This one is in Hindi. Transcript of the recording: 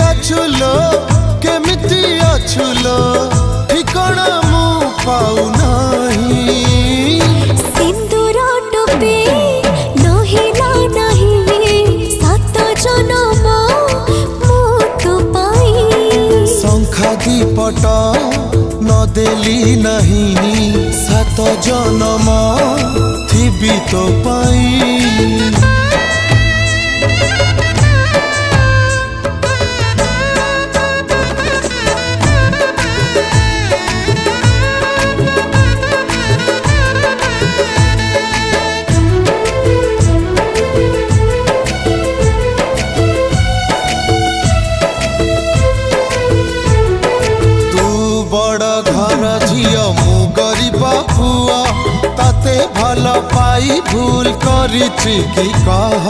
अछुलो केमिति अछुलो ठिकाना मु पाऊ नहीं। सिंदूर टोपी नहिला नहीं सात जन्म मु तो पाई। शंखा दीपट न देली नहीं सात जन्म थिबी तो पाई। झियो मु गरीब पुआ ताते भल पाई भूल करिछि कि कह।